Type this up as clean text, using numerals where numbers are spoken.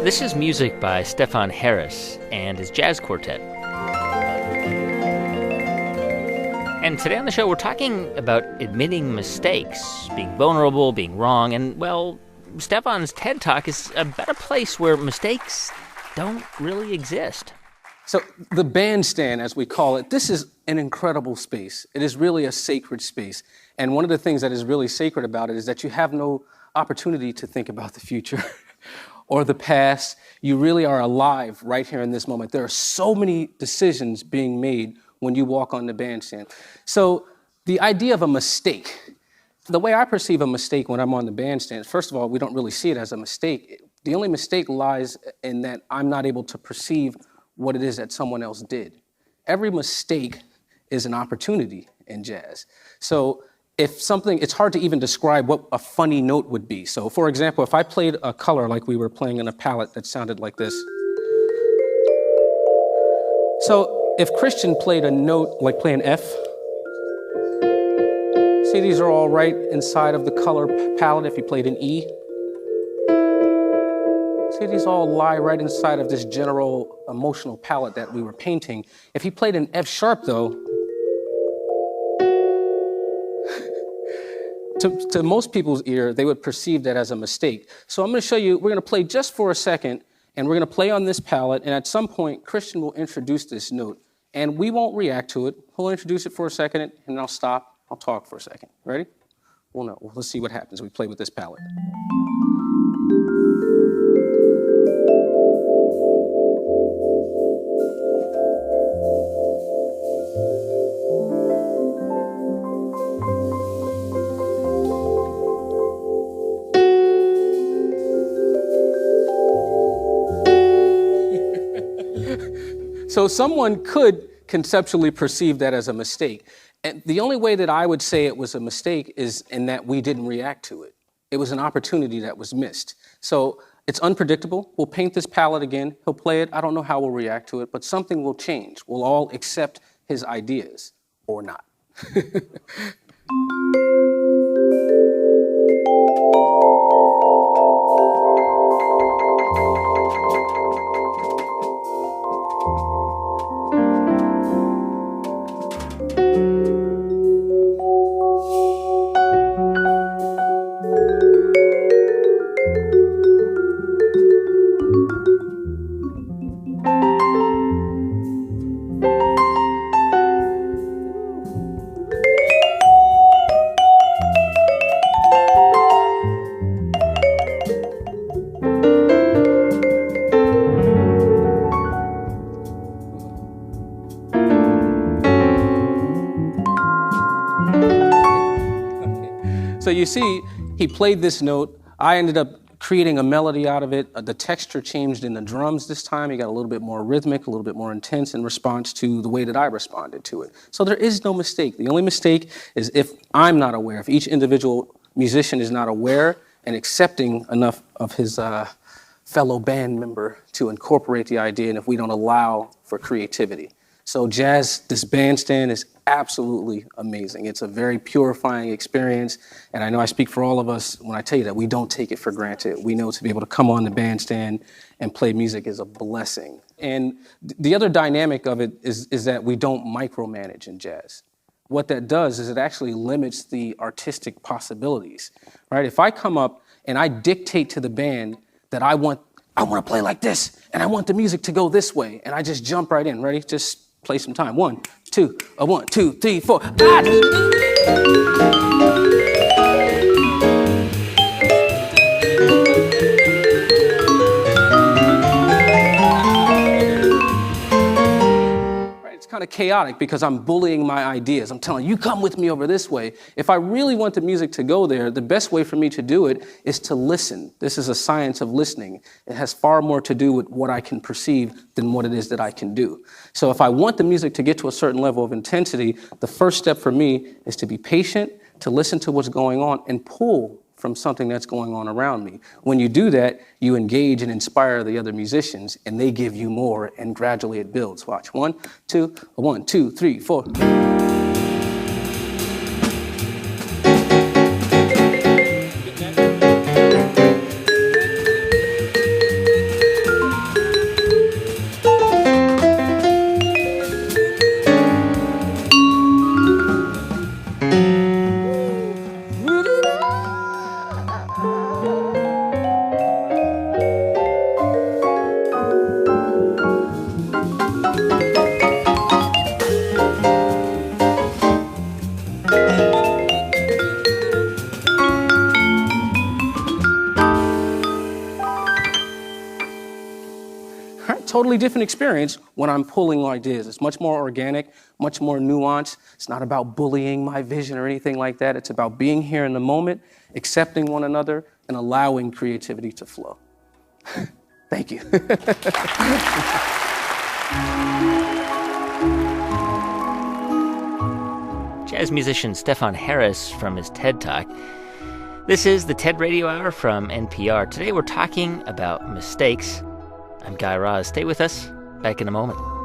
This is music by Stefon Harris and his jazz quartet. And today on the show, we're talking about admitting mistakes, being vulnerable, being wrong, and, well, Stefon's TED Talk is about a place where mistakes don't really exist. So the bandstand, as we call it, this is an incredible space. It is really a sacred space. And one of the things that is really sacred about it is that you have no opportunity to think about the future or the past. You really are alive right here in this moment. There are so many decisions being made when you walk on the bandstand. So the idea of a mistake, the way I perceive a mistake when I'm on the bandstand, first of all, we don't really see it as a mistake. The only mistake lies in that I'm not able to perceive what it is that someone else did. Every mistake is an opportunity in jazz. So if something, it's hard to even describe what a funny note would be. So for example, if I played a color like we were playing in a palette that sounded like this. So if Christian played a note like play an F, see these are all right inside of the color palette. If you played an E, see these all lie right inside of this general emotional palette that we were painting. If he played an F sharp though, to most people's ear, they would perceive that as a mistake. So I'm going to show you, we're going to play just for a second, and we're going to play on this palette, and at some point, Christian will introduce this note, and we won't react to it. He'll introduce it for a second, and I'll stop. I'll talk for a second. Ready? Well, no. Let's see what happens when we play with this palette. So someone could conceptually perceive that as a mistake. And the only way that I would say it was a mistake is in that we didn't react to it. It was an opportunity that was missed. So it's unpredictable. We'll paint this palette again. He'll play it. I don't know how we'll react to it, but something will change. We'll all accept his ideas or not. So you see, he played this note. I ended up creating a melody out of it. The texture changed in the drums this time. He got a little bit more rhythmic, a little bit more intense in response to the way that I responded to it. So there is no mistake. The only mistake is if I'm not aware, if each individual musician is not aware and accepting enough of his fellow band member to incorporate the idea, and if we don't allow for creativity. So jazz, this bandstand is absolutely amazing. It's a very purifying experience, and I know I speak for all of us when I tell you that we don't take it for granted. We know to be able to come on the bandstand and play music is a blessing. And the other dynamic of it is that we don't micromanage in jazz. What that does is it actually limits the artistic possibilities, right? If I come up and I dictate to the band that I want to play like this, and I want the music to go this way, and I just jump right in, ready? Just play some time. 1, 2, 1, 2, 3, 4. Kind of chaotic because I'm bullying my ideas. I'm telling you, come with me over this way. If I really want the music to go there, the best way for me to do it is to listen. This is a science of listening. It has far more to do with what I can perceive than what it is that I can do. So if I want the music to get to a certain level of intensity, the first step for me is to be patient, to listen to what's going on, and pull from something that's going on around me. When you do that, you engage and inspire the other musicians, and they give you more, and gradually it builds. Watch. 1, 2, 1, 2, 3, 4. totally different experience when I'm pulling ideas. It's much more organic, much more nuanced. It's not about bullying my vision or anything like that. It's about being here in the moment, accepting one another, and allowing creativity to flow. Thank you. Jazz musician Stefon Harris from his TED Talk. This is the TED Radio Hour from NPR. Today we're talking about mistakes. I'm Guy Raz. Stay with us. Back in a moment.